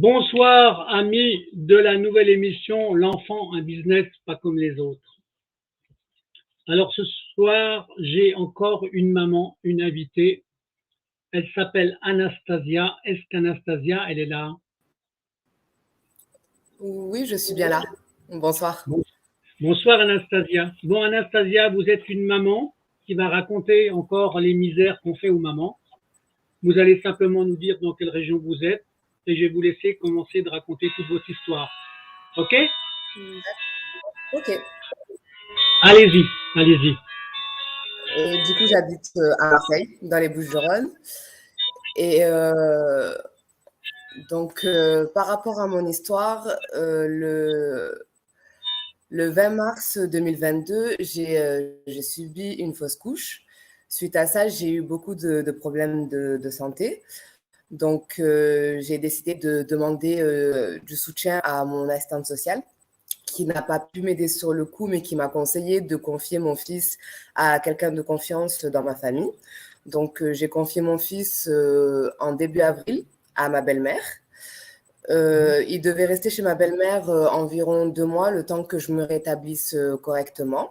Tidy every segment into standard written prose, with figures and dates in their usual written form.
Bonsoir, amis de la nouvelle émission L'enfant, un business pas comme les autres. Alors ce soir, j'ai encore une maman, une invitée. Elle s'appelle Anastasia. Est-ce qu'Anastasia, elle est là? Oui, je suis bien là. Bonsoir. Bonsoir Anastasia. Bon Anastasia, vous êtes une maman qui va raconter encore les misères qu'on fait aux mamans. Vous allez simplement nous dire dans quelle région vous êtes et je vais vous laisser commencer de raconter toute votre histoire. Ok? Ok. Allez-y, allez-y. Du coup, j'habite à Marseille, dans les Bouches-du-Rhône. Et par rapport à mon histoire, le 20 mars 2022, j'ai subi une fausse couche. Suite à ça, j'ai eu beaucoup de problèmes de santé. Donc, j'ai décidé de demander du soutien à mon assistante sociale, qui n'a pas pu m'aider sur le coup, mais qui m'a conseillé de confier mon fils à quelqu'un de confiance dans ma famille. Donc, j'ai confié mon fils en début avril à ma belle-mère. Il devait rester chez ma belle-mère environ 2 mois, le temps que je me rétablisse correctement.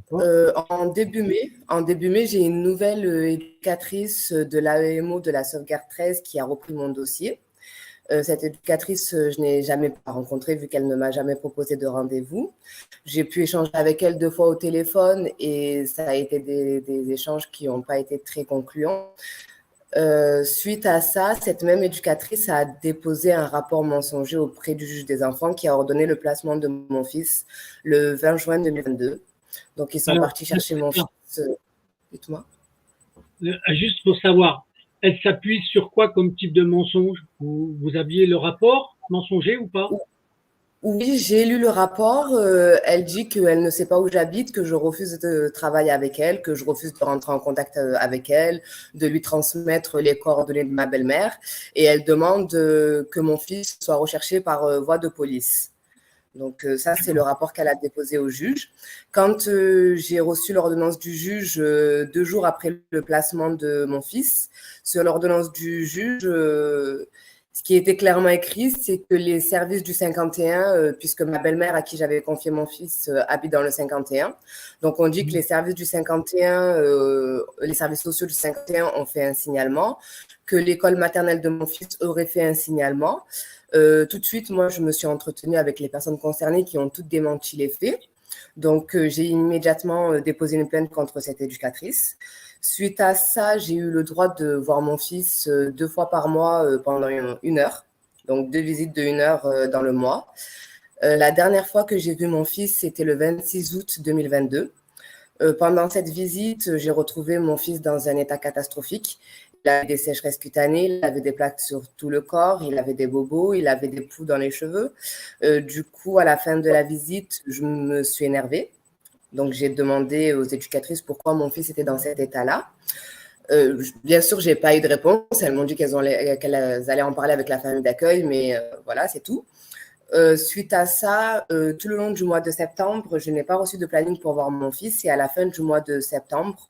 En début mai, j'ai une nouvelle éducatrice de l'AEMO de la sauvegarde 13 qui a repris mon dossier. Cette éducatrice, je n'ai jamais rencontrée vu qu'elle ne m'a jamais proposé de rendez-vous. J'ai pu échanger avec elle 2 fois au téléphone et ça a été des échanges qui n'ont pas été très concluants. Suite à ça, cette même éducatrice a déposé un rapport mensonger auprès du juge des enfants qui a ordonné le placement de mon fils le 20 juin 2022. Donc, ils sont partis chercher mon fils. Dites-moi. Juste pour savoir, elle s'appuie sur quoi comme type de mensonge? Vous aviez le rapport mensonger ou pas? Oui, j'ai lu le rapport. Elle dit qu'elle ne sait pas où j'habite, que je refuse de travailler avec elle, que je refuse de rentrer en contact avec elle, de lui transmettre les coordonnées de ma belle-mère. Et elle demande que mon fils soit recherché par voie de police. Donc ça, c'est le rapport qu'elle a déposé au juge. Quand j'ai reçu l'ordonnance du juge 2 jours après le placement de mon fils, sur l'ordonnance du juge, ce qui était clairement écrit, c'est que les services du 51, puisque ma belle-mère à qui j'avais confié mon fils habite dans le 51, donc on dit que les services du 51, les services sociaux du 51 ont fait un signalement, que l'école maternelle de mon fils aurait fait un signalement. Tout de suite, moi, je me suis entretenue avec les personnes concernées qui ont toutes démenti les faits. Donc, j'ai immédiatement déposé une plainte contre cette éducatrice. Suite à ça, j'ai eu le droit de voir mon fils 2 fois par mois pendant 1 heure. Donc, 2 visites de 1 heure dans le mois. La dernière fois que j'ai vu mon fils, c'était le 26 août 2022. Pendant cette visite, j'ai retrouvé mon fils dans un état catastrophique. Il avait des sécheresses cutanées, il avait des plaques sur tout le corps, il avait des bobos, il avait des poux dans les cheveux. Du coup, à la fin de la visite, je me suis énervée. Donc, j'ai demandé aux éducatrices pourquoi mon fils était dans cet état-là. Bien sûr, je n'ai pas eu de réponse. Elles m'ont dit qu'elles allaient en parler avec la famille d'accueil, mais voilà, c'est tout. Suite à ça, tout le long du mois de septembre, je n'ai pas reçu de planning pour voir mon fils et à la fin du mois de septembre,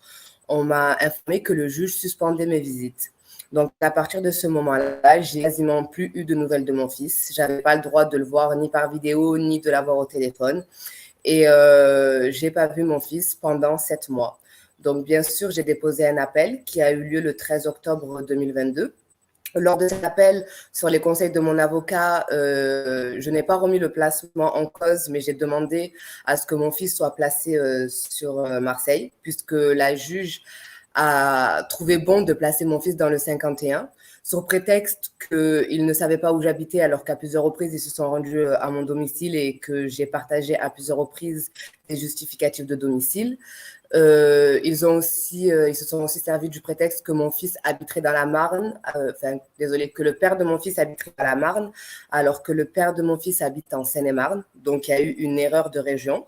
on m'a informé que le juge suspendait mes visites. Donc, à partir de ce moment-là, j'ai quasiment plus eu de nouvelles de mon fils. Je n'avais pas le droit de le voir ni par vidéo, ni de l'avoir au téléphone. Et je n'ai pas vu mon fils pendant 7 mois. Donc, bien sûr, j'ai déposé un appel qui a eu lieu le 13 octobre 2022. Lors de cet appel, sur les conseils de mon avocat, je n'ai pas remis le placement en cause, mais j'ai demandé à ce que mon fils soit placé sur Marseille, puisque la juge a trouvé bon de placer mon fils dans le 51, sur prétexte qu'il ne savait pas où j'habitais, alors qu'à plusieurs reprises, ils se sont rendus à mon domicile et que j'ai partagé à plusieurs reprises des justificatifs de domicile. Ils se sont aussi servis du prétexte que mon fils habiterait dans la Marne, que le père de mon fils habiterait dans la Marne, alors que le père de mon fils habite en Seine-et-Marne. Donc, il y a eu une erreur de région.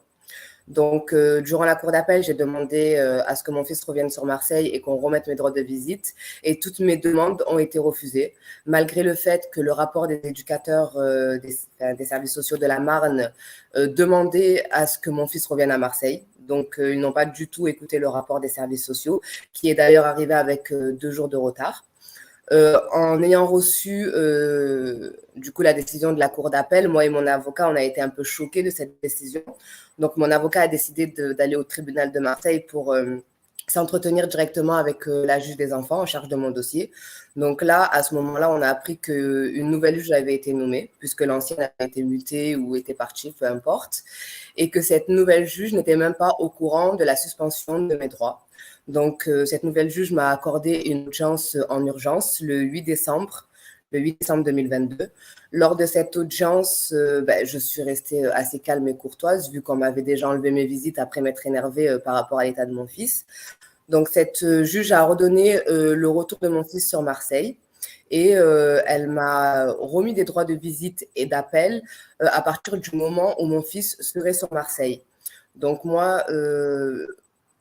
Donc, durant la cour d'appel, j'ai demandé à ce que mon fils revienne sur Marseille et qu'on remette mes droits de visite. Et toutes mes demandes ont été refusées, malgré le fait que le rapport des éducateurs des services sociaux de la Marne demandait à ce que mon fils revienne à Marseille. Donc, ils n'ont pas du tout écouté le rapport des services sociaux, qui est d'ailleurs arrivé avec 2 jours de retard. En ayant reçu du coup la décision de la cour d'appel, moi et mon avocat, on a été un peu choqués de cette décision. Donc mon avocat a décidé d'aller au tribunal de Marseille pour s'entretenir directement avec la juge des enfants en charge de mon dossier. Donc là, à ce moment-là, on a appris qu'une nouvelle juge avait été nommée, puisque l'ancienne a été mutée ou était partie, peu importe, et que cette nouvelle juge n'était même pas au courant de la suspension de mes droits. Donc, cette nouvelle juge m'a accordé une audience en urgence le 8 décembre 2022. Lors de cette audience, je suis restée assez calme et courtoise, vu qu'on m'avait déjà enlevé mes visites après m'être énervée par rapport à l'état de mon fils. Donc, cette juge a ordonné le retour de mon fils sur Marseille et elle m'a remis des droits de visite et d'appel à partir du moment où mon fils serait sur Marseille. Donc, moi,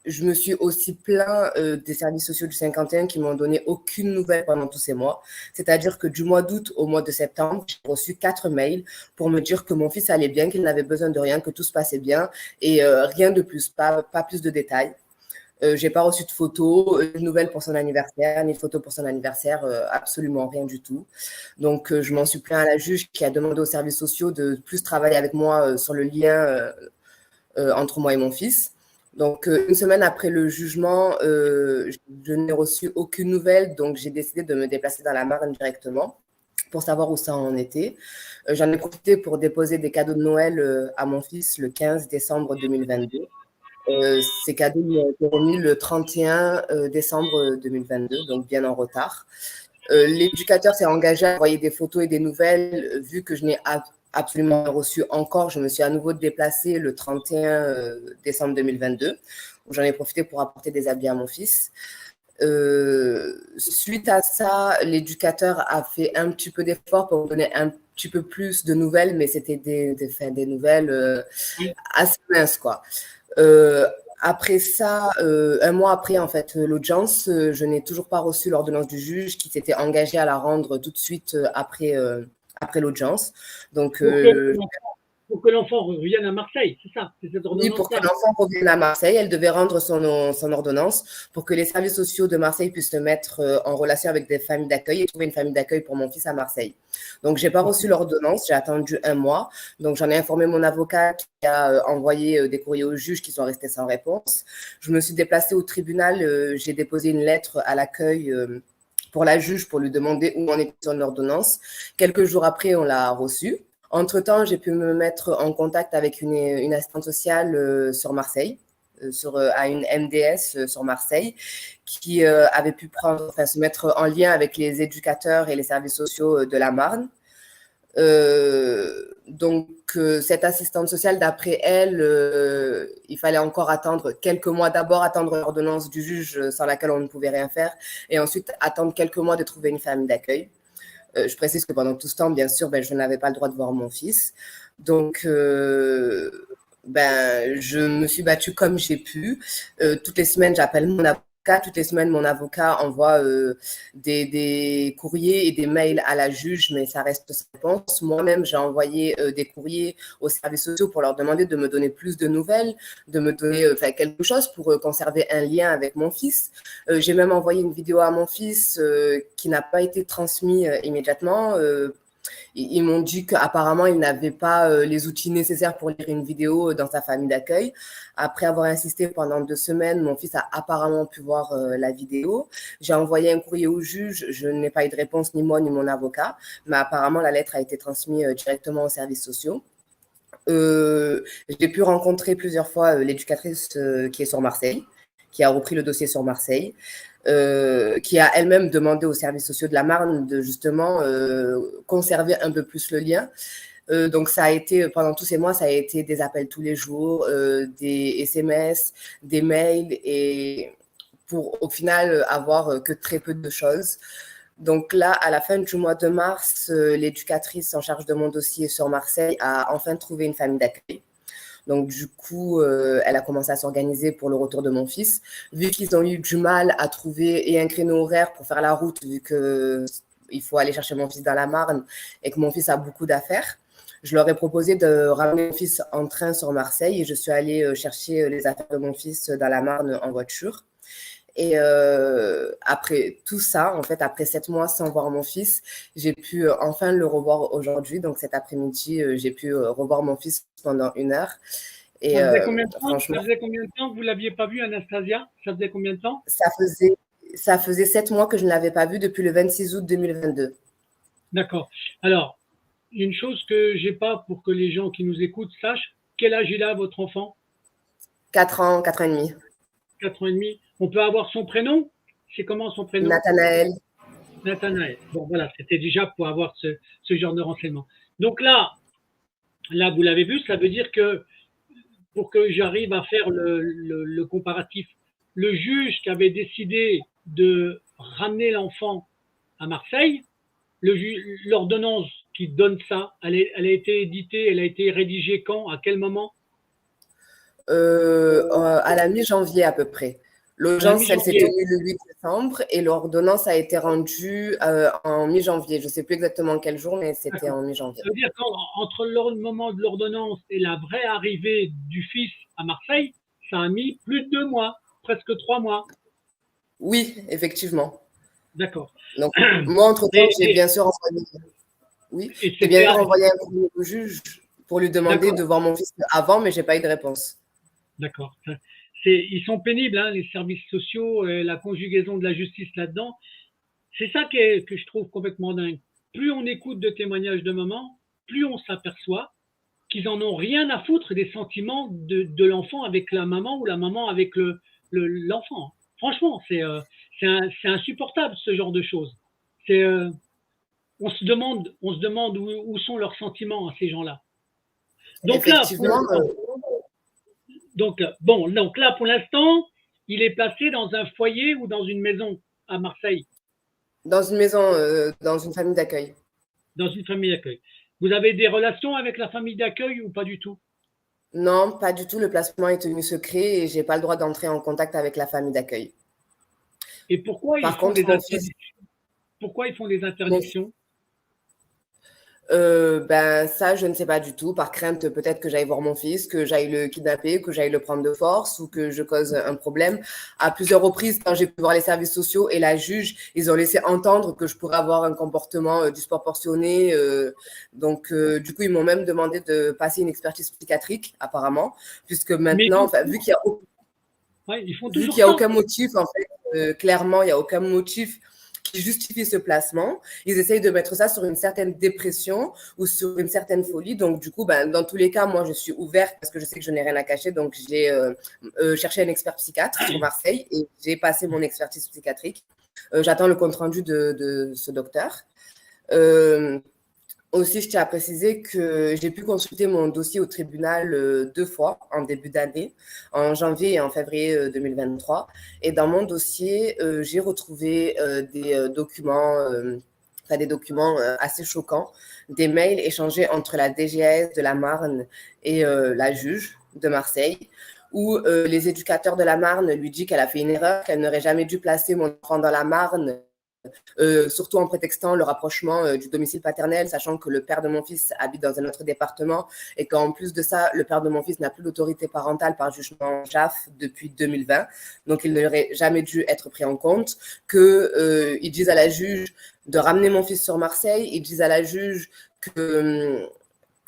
je me suis aussi plaint des services sociaux du 51 qui m'ont donné aucune nouvelle pendant tous ces mois. C'est-à-dire que du mois d'août au mois de septembre, j'ai reçu 4 mails pour me dire que mon fils allait bien, qu'il n'avait besoin de rien, que tout se passait bien et rien de plus, pas plus de détails. J'ai pas reçu de photos, de nouvelles pour son anniversaire, ni de photos pour son anniversaire, absolument rien du tout. Donc, je m'en suis plaint à la juge qui a demandé aux services sociaux de plus travailler avec moi sur le lien entre moi et mon fils. Donc, une semaine après le jugement, je n'ai reçu aucune nouvelle, donc j'ai décidé de me déplacer dans la Marne directement pour savoir où ça en était. J'en ai profité pour déposer des cadeaux de Noël à mon fils le 15 décembre 2022. Ces cadeaux lui ont été remis le 31 décembre 2022, donc bien en retard. L'éducateur s'est engagé à envoyer des photos et des nouvelles, vu que je n'ai absolument reçu encore. Je me suis à nouveau déplacée le 31 décembre 2022, où j'en ai profité pour apporter des habits à mon fils. Suite à ça, l'éducateur a fait un petit peu d'effort pour me donner un petit peu plus de nouvelles, mais c'était des nouvelles assez minces, quoi. Après ça, un mois après en fait l'audience, je n'ai toujours pas reçu l'ordonnance du juge qui s'était engagé à la rendre tout de suite après l'audience. Donc, pour que l'enfant revienne à Marseille, c'est ça, c'est cette oui, pour que ordonnance-là. l'enfant revienne à Marseille, elle devait rendre son ordonnance pour que les services sociaux de Marseille puissent se mettre en relation avec des familles d'accueil et trouver une famille d'accueil pour mon fils à Marseille. Donc, j'ai pas reçu l'ordonnance, j'ai attendu un mois. Donc, j'en ai informé mon avocat qui a envoyé des courriers au juge qui sont restés sans réponse. Je me suis déplacée au tribunal, j'ai déposé une lettre à l'accueil pour la juge pour lui demander où en était son ordonnance. Quelques jours après, on l'a reçue. Entre-temps, j'ai pu me mettre en contact avec une assistante sociale sur Marseille, à une MDS sur Marseille, qui avait pu se mettre en lien avec les éducateurs et les services sociaux de la Marne. Donc, cette assistante sociale, d'après elle, il fallait encore attendre quelques mois, d'abord attendre l'ordonnance du juge sans laquelle on ne pouvait rien faire, et ensuite attendre quelques mois de trouver une famille d'accueil. Je précise que pendant tout ce temps, bien sûr, je n'avais pas le droit de voir mon fils. Donc, je me suis battue comme j'ai pu. Toutes les semaines, j'appelle mon avocat. Toutes les semaines, mon avocat envoie des courriers et des mails à la juge, mais ça reste sans réponse. Moi-même, j'ai envoyé des courriers aux services sociaux pour leur demander de me donner plus de nouvelles, de me donner quelque chose pour conserver un lien avec mon fils. J'ai même envoyé une vidéo à mon fils qui n'a pas été transmise immédiatement. Ils m'ont dit qu'apparemment, il n'avait pas les outils nécessaires pour lire une vidéo dans sa famille d'accueil. Après avoir insisté pendant 2 semaines, mon fils a apparemment pu voir la vidéo. J'ai envoyé un courrier au juge. Je n'ai pas eu de réponse, ni moi, ni mon avocat. Mais apparemment, la lettre a été transmise directement aux services sociaux. J'ai pu rencontrer plusieurs fois l'éducatrice qui est sur Marseille, qui a repris le dossier sur Marseille. Qui a elle-même demandé aux services sociaux de la Marne de justement conserver un peu plus le lien. Donc, ça a été, pendant tous ces mois, ça a été des appels tous les jours, des SMS, des mails, et pour au final avoir que très peu de choses. Donc là, à la fin du mois de mars, l'éducatrice en charge de mon dossier sur Marseille a enfin trouvé une famille d'accueil. Donc, du coup, elle a commencé à s'organiser pour le retour de mon fils. Vu qu'ils ont eu du mal à trouver un créneau horaire pour faire la route, vu qu'il faut aller chercher mon fils dans la Marne et que mon fils a beaucoup d'affaires, je leur ai proposé de ramener mon fils en train sur Marseille et je suis allée chercher les affaires de mon fils dans la Marne en voiture. Et après tout ça, en fait, après 7 mois sans voir mon fils, j'ai pu enfin le revoir aujourd'hui. Donc cet après-midi, j'ai pu revoir mon fils pendant 1 heure. Et Ça faisait combien de temps, franchement, que vous l'aviez pas vu, Anastasia? Ça faisait combien de temps? ça faisait, ça faisait 7 mois que je ne l'avais pas vu depuis le 26 août 2022. D'accord. Alors, une chose que j'ai pas pour que les gens qui nous écoutent sachent, quel âge il a, votre enfant? 4 ans, 4 ans et demi. 4 ans et demi. On peut avoir son prénom? C'est comment son prénom? Nathanaël. Nathanaël. Bon, voilà, c'était déjà pour avoir ce genre de renseignement. Donc là, vous l'avez vu, ça veut dire que pour que j'arrive à faire le comparatif, le juge qui avait décidé de ramener l'enfant à Marseille, l'ordonnance qui donne ça, elle a été éditée, elle a été rédigée quand, à quel moment? À la mi-janvier à peu près. À la L'audience, elle s'est mi-janvier. tenue le 8 décembre et l'ordonnance a été rendue en mi-janvier. Je ne sais plus exactement quel jour, mais c'était D'accord. en mi-janvier. Ça veut dire qu'entre le moment de l'ordonnance et la vraie arrivée du fils à Marseille, ça a mis plus de 2 mois, presque 3 mois. Oui, effectivement. D'accord. Donc, moi, entre-temps, Et, j'ai et, bien sûr envoyé, oui, et j'ai bien c'était sûr envoyé un courrier au juge pour lui demander de d'accord, voir mon fils avant, mais je n'ai pas eu de réponse. d'accord. Ils sont pénibles, hein, les services sociaux, la conjugaison de la justice là-dedans. C'est ça que je trouve complètement dingue. Plus on écoute de témoignages de mamans, plus on s'aperçoit qu'ils en ont rien à foutre des sentiments de l'enfant avec la maman ou la maman avec l'enfant. Franchement, c'est insupportable ce genre de choses. C'est, on se demande où sont leurs sentiments à ces gens-là. Donc là, pour Effectivement, l'instant, donc là, pour l'instant, il est placé dans un foyer ou dans une maison à Marseille, dans une maison, dans une famille d'accueil. dans une famille d'accueil. Vous avez des relations avec la famille d'accueil ou pas du tout? Non, pas du tout. Le placement est tenu secret et je n'ai pas le droit d'entrer en contact avec la famille d'accueil. Et pourquoi ils Par font contre, des mon fils, interdictions? Pourquoi ils font des mon interdictions? Ben ça, je ne sais pas du tout. Par crainte, peut-être que j'aille voir mon fils, que j'aille le kidnapper, que j'aille le prendre de force ou que je cause un problème. À plusieurs reprises, quand j'ai pu voir les services sociaux et la juge, ils ont laissé entendre que je pourrais avoir un comportement disproportionné. Donc, du coup, ils m'ont même demandé de passer une expertise psychiatrique, apparemment, puisque Mais maintenant, enfin, ils font vu qu'il toujours n'y a ça. aucun motif, en fait, clairement, il n'y a aucun motif qui justifie ce placement. Ils essayent de mettre ça sur une certaine dépression ou sur une certaine folie. Donc, du coup, ben, dans tous les cas, moi, je suis ouverte parce que je sais que je n'ai rien à cacher. Donc, j'ai cherché un expert psychiatre sur Marseille et j'ai passé mon expertise psychiatrique. J'attends le compte-rendu de ce docteur. Aussi, je tiens à préciser que j'ai pu consulter mon dossier au tribunal 2 fois en début d'année, en janvier et en février 2023. Et dans mon dossier, j'ai retrouvé des documents, des documents assez choquants, des mails échangés entre la DGS de la Marne et la juge de Marseille, où les éducateurs de la Marne lui disent qu'elle a fait une erreur, qu'elle n'aurait jamais dû placer mon enfant dans la Marne, surtout en prétextant le rapprochement du domicile paternel, sachant que le père de mon fils habite dans un autre département et qu'en plus de ça, le père de mon fils n'a plus d'autorité parentale par jugement JAF depuis 2020. Donc, il n'aurait jamais dû être pris en compte. Ils disent à la juge de ramener mon fils sur Marseille. Ils disent à la juge que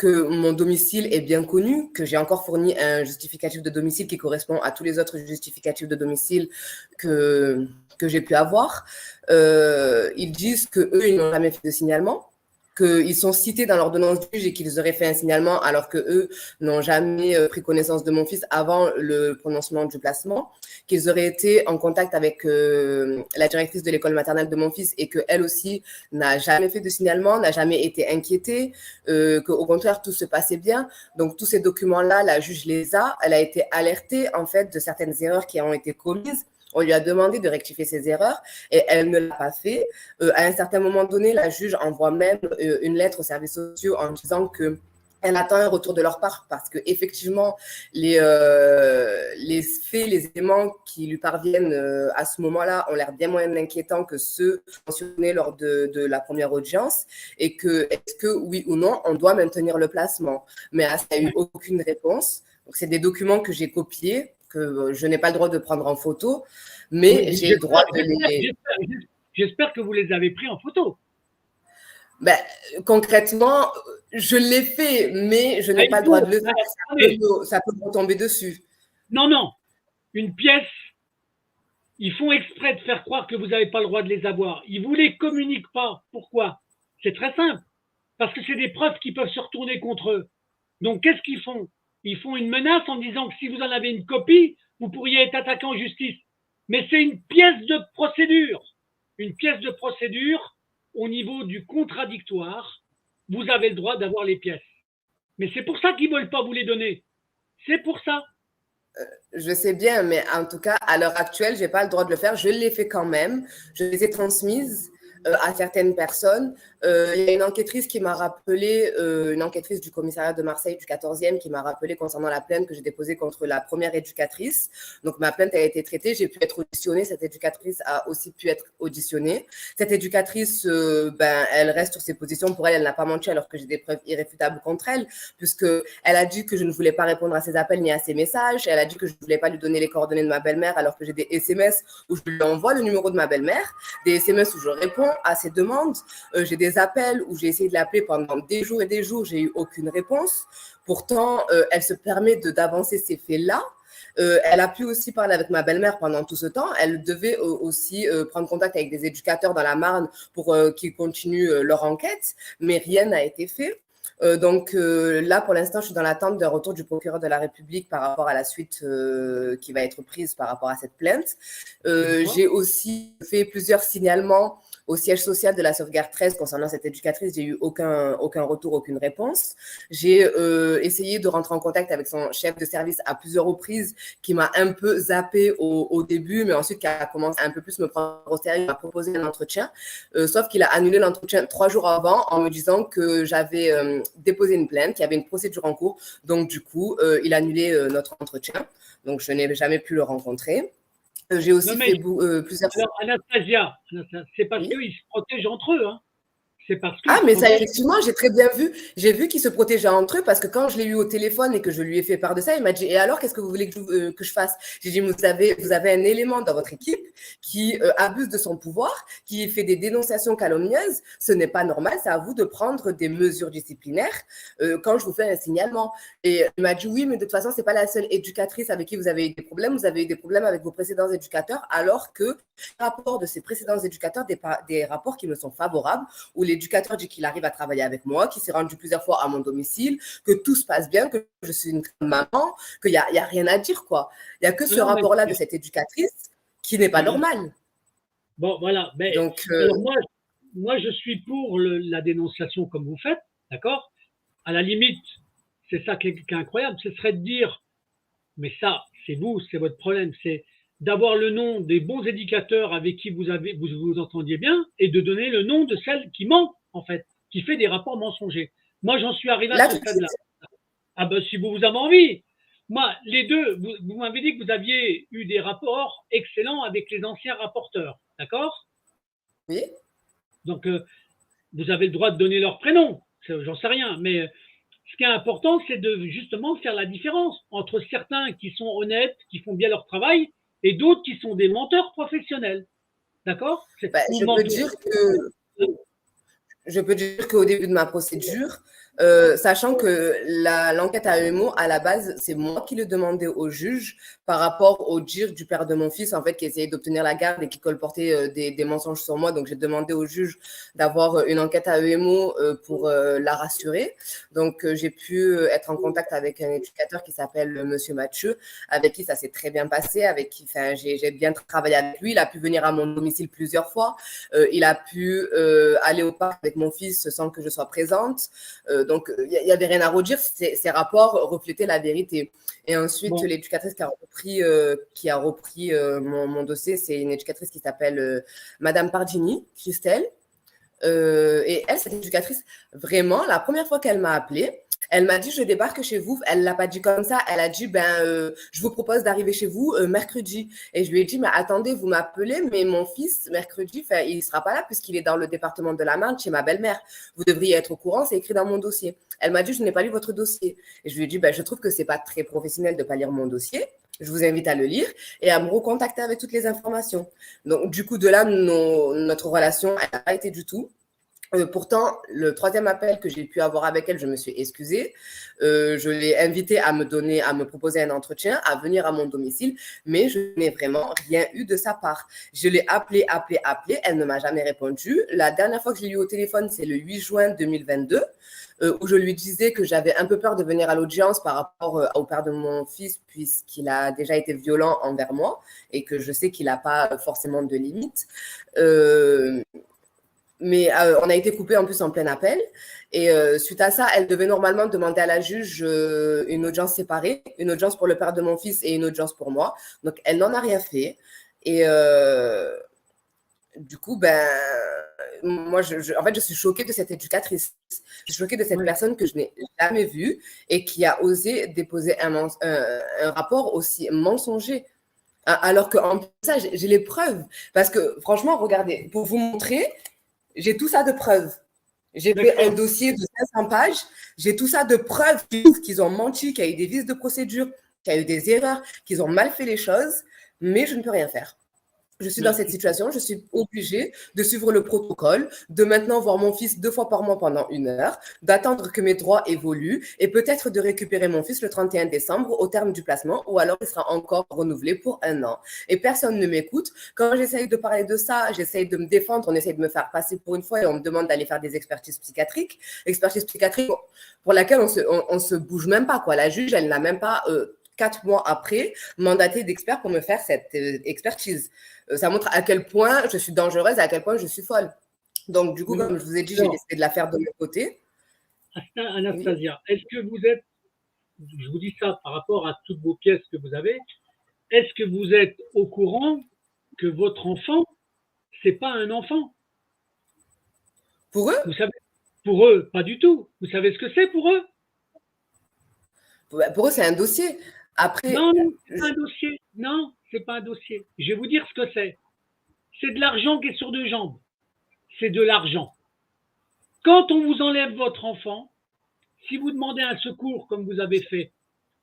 mon domicile est bien connu, que j'ai encore fourni un justificatif de domicile qui correspond à tous les autres justificatifs de domicile que j'ai pu avoir. Ils disent qu'eux, ils n'ont jamais fait de signalement, qu'ils sont cités dans l'ordonnance du juge et qu'ils auraient fait un signalement alors qu'eux n'ont jamais pris connaissance de mon fils avant le prononcement du placement, qu'ils auraient été en contact avec la directrice de l'école maternelle de mon fils et qu'elle aussi n'a jamais fait de signalement, n'a jamais été inquiétée, qu'au contraire, tout se passait bien. Donc, tous ces documents-là, la juge les a. Elle a été alertée, en fait, de certaines erreurs qui ont été commises. On lui a demandé de rectifier ses erreurs et elle ne l'a pas fait. À un certain moment donné, la juge envoie même une lettre aux services sociaux en disant que elle attend un retour de leur part parce que effectivement les faits, les éléments qui lui parviennent à ce moment-là ont l'air bien moins inquiétants que ceux mentionnés lors de la première audience et que est-ce que oui ou non on doit maintenir le placement. Mais à ça, il n'y a eu aucune réponse. Donc c'est des documents que j'ai copiés, que je n'ai pas le droit de prendre en photo, mais j'ai le droit de les… J'espère que vous les avez pris en photo. Ben, concrètement, je l'ai fait, mais je n'ai pas le droit de le faire. Ça peut me tomber dessus. Non, non. Une pièce, ils font exprès de faire croire que vous n'avez pas le droit de les avoir. Ils ne vous les communiquent pas. Pourquoi? C'est très simple. Parce que c'est des preuves qui peuvent se retourner contre eux. Donc, qu'est-ce qu'ils font? Ils font une menace en disant que si vous en avez une copie, vous pourriez être attaqué en justice. Mais c'est une pièce de procédure. Une pièce de procédure au niveau du contradictoire. Vous avez le droit d'avoir les pièces. Mais c'est pour ça qu'ils ne veulent pas vous les donner. C'est pour ça. Je sais bien, mais en tout cas, à l'heure actuelle, je n'ai pas le droit de le faire. Je l'ai fait quand même. Je les ai transmises à certaines personnes. Il y a une enquêtrice qui m'a rappelé, une enquêtrice du commissariat de Marseille du 14e qui m'a rappelé concernant la plainte que j'ai déposée contre la première éducatrice. Donc, ma plainte a été traitée, j'ai pu être auditionnée. Cette éducatrice a aussi pu être auditionnée. Cette éducatrice, elle reste sur ses positions. Pour elle, elle n'a pas menti alors que j'ai des preuves irréfutables contre elle, puisqu'elle a dit que je ne voulais pas répondre à ses appels ni à ses messages. Elle a dit que je ne voulais pas lui donner les coordonnées de ma belle-mère alors que j'ai des SMS où je lui envoie le numéro de ma belle-mère, des SMS où je réponds à ses demandes. J'ai des appels où j'ai essayé de l'appeler pendant des jours et des jours, j'ai eu aucune réponse. Pourtant, elle se permet d'avancer ces faits-là. Elle a pu aussi parler avec ma belle-mère pendant tout ce temps. Elle devait aussi prendre contact avec des éducateurs dans la Marne pour qu'ils continuent leur enquête, mais rien n'a été fait. Donc là, pour l'instant, je suis dans l'attente d'un retour du procureur de la République par rapport à la suite qui va être prise par rapport à cette plainte. J'ai aussi fait plusieurs signalements au siège social de la Sauvegarde 13 concernant cette éducatrice. J'ai eu aucun retour, aucune réponse. J'ai essayé de rentrer en contact avec son chef de service à plusieurs reprises qui m'a un peu zappé au début, mais ensuite qui a commencé à un peu plus me prendre au sérieux, il m'a proposé un entretien, sauf qu'il a annulé l'entretien 3 jours avant en me disant que j'avais déposé une plainte, qu'il y avait une procédure en cours. Donc du coup, il a annulé notre entretien. Donc je n'ai jamais pu le rencontrer. J'ai aussi fait plusieurs… Alors, Anastasia, c'est parce qu'ils se protègent entre eux. Hein. C'est parce que… Ah, mais ça, effectivement, j'ai très bien vu. J'ai vu qu'ils se protégeaient entre eux parce que quand je l'ai eu au téléphone et que je lui ai fait part de ça, il m'a dit « Et alors, qu'est-ce que vous voulez que je fasse ?» J'ai dit « Vous avez un élément dans votre équipe qui abuse de son pouvoir, qui fait des dénonciations calomnieuses. Ce n'est pas normal, c'est à vous de prendre des mesures disciplinaires quand je vous fais un signalement. » Et il m'a dit « Oui, mais de toute façon, ce n'est pas la seule éducatrice avec qui vous avez eu des problèmes. Vous avez eu des problèmes avec vos précédents éducateurs alors que les rapports de ces précédents éducateurs, des rapports qui me sont favorables, où l'éducateur dit qu'il arrive à travailler avec moi, qu'il s'est rendu plusieurs fois à mon domicile, que tout se passe bien, que je suis une maman, qu'il n'y a rien à dire, quoi. Il n'y a que ce rapport-là de cette éducatrice qui n'est pas normal. Bon, voilà. Mais, donc, alors moi, je suis pour la dénonciation comme vous faites, d'accord? À la limite, c'est ça qui est incroyable, ce serait de dire, mais ça, c'est vous, c'est votre problème, c'est d'avoir le nom des bons éducateurs avec qui vous entendiez bien et de donner le nom de celle qui ment, en fait, qui fait des rapports mensongers. Moi, j'en suis arrivé à ce stade-là. Ah ben, si vous avez envie. Moi, les deux, vous m'avez dit que vous aviez eu des rapports excellents avec les anciens rapporteurs, d'accord? Oui. Donc, vous avez le droit de donner leur prénom, j'en sais rien, mais ce qui est important, c'est de justement faire la différence entre certains qui sont honnêtes, qui font bien leur travail, et d'autres qui sont des menteurs professionnels. D'accord? Je peux dire qu'au début de ma procédure, sachant que l'enquête à EMO, à la base, c'est moi qui le demandais au juge par rapport au dire du père de mon fils, en fait, qui essayait d'obtenir la garde et qui colportait des mensonges sur moi. Donc, j'ai demandé au juge d'avoir une enquête à EMO pour la rassurer. Donc, j'ai pu être en contact avec un éducateur qui s'appelle Monsieur Mathieu, avec qui ça s'est très bien passé, avec qui j'ai bien travaillé avec lui. Il a pu venir à mon domicile plusieurs fois. Il a pu aller au parc avec mon fils sans que je sois présente. Donc, il n'y avait rien à redire. Ces rapports reflétaient la vérité. Et ensuite, l'éducatrice qui a repris mon dossier, c'est une éducatrice qui s'appelle Madame Pardini, Christelle. Et elle, cette éducatrice, vraiment, la première fois qu'elle m'a appelée, elle m'a dit, je débarque chez vous. Elle ne l'a pas dit comme ça. Elle a dit, je vous propose d'arriver chez vous mercredi. Et je lui ai dit, mais attendez, vous m'appelez, mais mon fils, mercredi, il ne sera pas là puisqu'il est dans le département de la Marne chez ma belle-mère. Vous devriez être au courant, c'est écrit dans mon dossier. Elle m'a dit, je n'ai pas lu votre dossier. Et je lui ai dit, je trouve que ce n'est pas très professionnel de ne pas lire mon dossier. Je vous invite à le lire et à me recontacter avec toutes les informations. Donc, du coup, de là, notre relation n'a pas été du tout. Pourtant, le troisième appel que j'ai pu avoir avec elle, je me suis excusée. Je l'ai invitée à me proposer un entretien, à venir à mon domicile, mais je n'ai vraiment rien eu de sa part. Je l'ai appelée, elle ne m'a jamais répondu. La dernière fois que je l'ai eu au téléphone, c'est le 8 juin 2022, où je lui disais que j'avais un peu peur de venir à l'audience par rapport au père de mon fils, puisqu'il a déjà été violent envers moi et que je sais qu'il n'a pas forcément de limites. Mais on a été coupé en plus en plein appel. Et suite à ça, elle devait normalement demander à la juge une audience séparée, une audience pour le père de mon fils et une audience pour moi. Donc, elle n'en a rien fait. Et du coup, moi, en fait, je suis choquée de cette éducatrice. Je suis choquée de cette personne que je n'ai jamais vue et qui a osé déposer un rapport aussi mensonger. Alors qu'en plus, ça, j'ai les preuves. Parce que franchement, regardez, pour vous montrer, j'ai tout ça de preuves. J'ai fait un dossier de 500 pages. J'ai tout ça de preuves qu'ils ont menti, qu'il y a eu des vices de procédure, qu'il y a eu des erreurs, qu'ils ont mal fait les choses, mais je ne peux rien faire. Je suis dans cette situation, je suis obligée de suivre le protocole, de maintenant voir mon fils 2 fois par mois pendant 1 heure, d'attendre que mes droits évoluent et peut-être de récupérer mon fils le 31 décembre au terme du placement ou alors il sera encore renouvelé pour 1 an. Et personne ne m'écoute. Quand j'essaye de parler de ça, j'essaye de me défendre, on essaye de me faire passer pour une fois et on me demande d'aller faire des expertises psychiatriques. Expertise psychiatrique pour laquelle on se bouge même pas, quoi. La juge, elle n'a même pas 4 mois après, mandaté d'experts pour me faire cette expertise. Ça montre à quel point je suis dangereuse et à quel point je suis folle. Donc, du coup, comme je vous ai dit, j'ai décidé de la faire de mon côté. Anastasia, est-ce que vous êtes, je vous dis ça par rapport à toutes vos pièces que vous avez, est-ce que vous êtes au courant que votre enfant, c'est pas un enfant? Pour eux? Vous savez, pour eux, pas du tout. Vous savez ce que c'est pour eux? Pour eux, c'est un dossier. Après, non, c'est pas un dossier. Non, c'est pas un dossier. Je vais vous dire ce que c'est. C'est de l'argent qui est sur 2 jambes. C'est de l'argent. Quand on vous enlève votre enfant, si vous demandez un secours comme vous avez fait,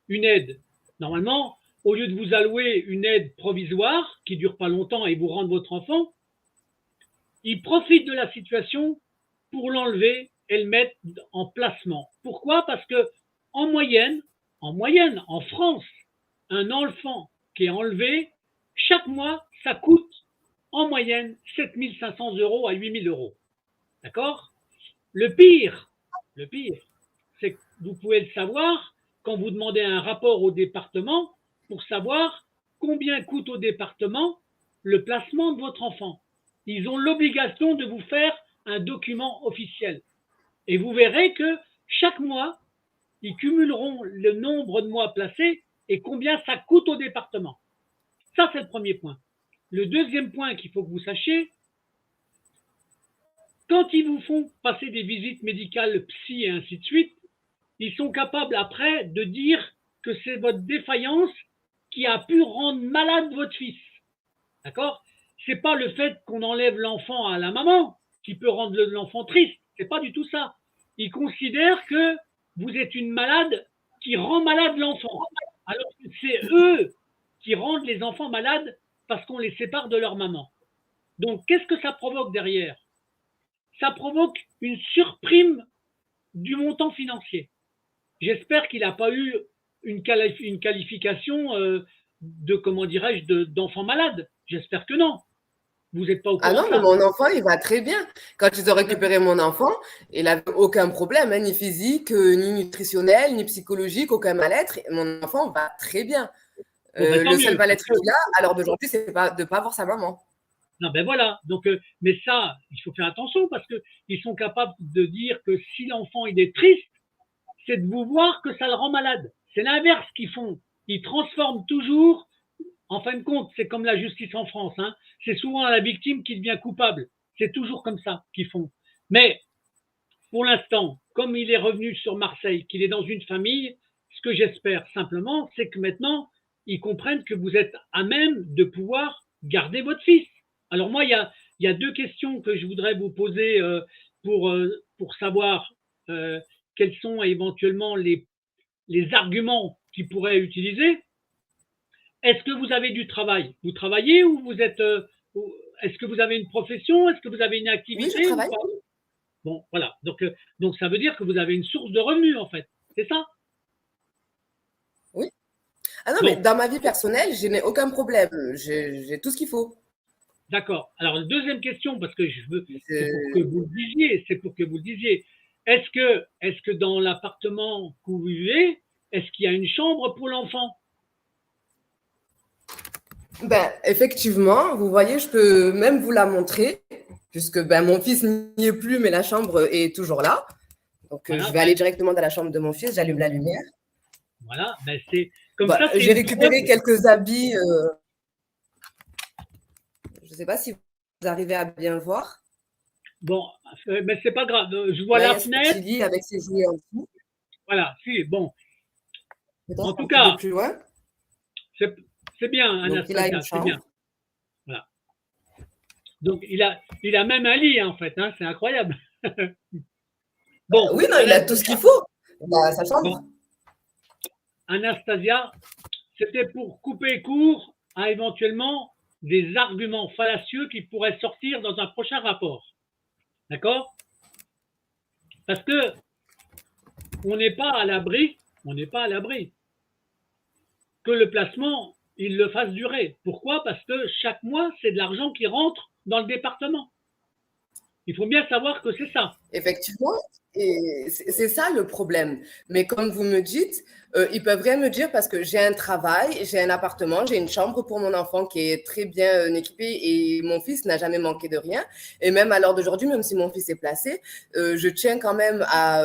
une aide, normalement, au lieu de vous allouer une aide provisoire qui dure pas longtemps et vous rendre votre enfant, ils profitent de la situation pour l'enlever et le mettre en placement. Pourquoi? Parce que en moyenne, en France, un enfant qui est enlevé, chaque mois, ça coûte en moyenne 7 500 € à 8 000 €. D'accord? Le pire, c'est que vous pouvez le savoir quand vous demandez un rapport au département pour savoir combien coûte au département le placement de votre enfant. Ils ont l'obligation de vous faire un document officiel. Et vous verrez que chaque mois, ils cumuleront le nombre de mois placés et combien ça coûte au département. Ça, c'est le premier point. Le deuxième point qu'il faut que vous sachiez, quand ils vous font passer des visites médicales psy et ainsi de suite, ils sont capables après de dire que c'est votre défaillance qui a pu rendre malade votre fils. D'accord? C'est pas le fait qu'on enlève l'enfant à la maman qui peut rendre l'enfant triste. C'est pas du tout ça. Ils considèrent que vous êtes une malade qui rend malade l'enfant. Alors que c'est eux qui rendent les enfants malades parce qu'on les sépare de leur maman. Donc, qu'est-ce que ça provoque derrière? Ça provoque une surprime du montant financier. J'espère qu'il n'a pas eu une qualification de, comment dirais-je, d'enfant malade. J'espère que non. Vous n'êtes pas au courant. Ah non, mais mon enfant, il va très bien. Quand ils ont récupéré mon enfant, il n'avait aucun problème, hein, ni physique, ni nutritionnel, ni psychologique, aucun mal-être. Mon enfant va très bien. Le seul mal-être qu'il a, à l'heure d'aujourd'hui, c'est de ne pas voir sa maman. Non, ben voilà. Donc, mais ça, il faut faire attention parce qu'ils sont capables de dire que si l'enfant il est triste, c'est de vous voir que ça le rend malade. C'est l'inverse qu'ils font. Ils transforment toujours. En fin de compte, c'est comme la justice en France. Hein. C'est souvent la victime qui devient coupable. C'est toujours comme ça qu'ils font. Mais pour l'instant, comme il est revenu sur Marseille, qu'il est dans une famille, ce que j'espère simplement, c'est que maintenant, ils comprennent que vous êtes à même de pouvoir garder votre fils. Alors moi, il y a 2 questions que je voudrais vous poser pour savoir quels sont éventuellement les arguments qu'ils pourraient utiliser. est-ce que vous avez du travail? Vous travaillez ou vous êtes, est-ce que vous avez une profession? Est-ce que vous avez une Oui, je activité ou travaille. pas? Bon, voilà. Donc ça veut dire que vous avez une source de revenus, en fait. C'est ça? Oui. Ah non, mais Bon, dans ma vie personnelle, je n'ai aucun problème. J'ai tout ce qu'il faut. d'accord. Alors, deuxième question, parce que je veux, c'est pour que Je- vous le disiez, c'est pour que vous le disiez. Est-ce que dans l'appartement que vous vivez, est-ce qu'il y a une chambre pour l'enfant? Ben, effectivement, vous voyez, je peux même vous la montrer, puisque ben, mon fils n'y est plus, mais la chambre est toujours là. Donc, je Voilà, vais aller directement dans la chambre de mon fils, j'allume la lumière. voilà, ben c'est comme Voilà, ça, c'est j'ai une preuve. récupéré quelques habits. Je ne sais pas si vous arrivez à bien voir. Bon, mais c'est pas grave. Je vois Là, il y la a ce fenêtre. petit lit avec ses jouets en dessous. Voilà, si, bon. En Peut-être un tout petit peu cas, plus loin. c'est c'est bien, Donc, il a une Anastasia, c'est bien. chambre. Voilà. Donc, il a même un lit, hein, en fait, hein, c'est incroyable. Bon, Oui, non, il a tout ce qu'il Anastasia, faut. Il a sa bon, chambre. Anastasia, c'était pour couper court à éventuellement des arguments fallacieux qui pourraient sortir dans un prochain rapport. D'accord? Parce que on n'est pas à l'abri, on n'est pas à l'abri que le placement, il le fasse durer. Pourquoi? Parce que chaque mois, c'est de l'argent qui rentre dans le département. Il faut bien savoir que c'est ça. Effectivement, et c'est ça le problème. Mais comme vous me dites, ils peuvent rien me dire parce que j'ai un travail, j'ai un appartement, j'ai une chambre pour mon enfant qui est très bien équipée et mon fils n'a jamais manqué de rien. Et même à l'heure d'aujourd'hui, même si mon fils est placé, je tiens quand même à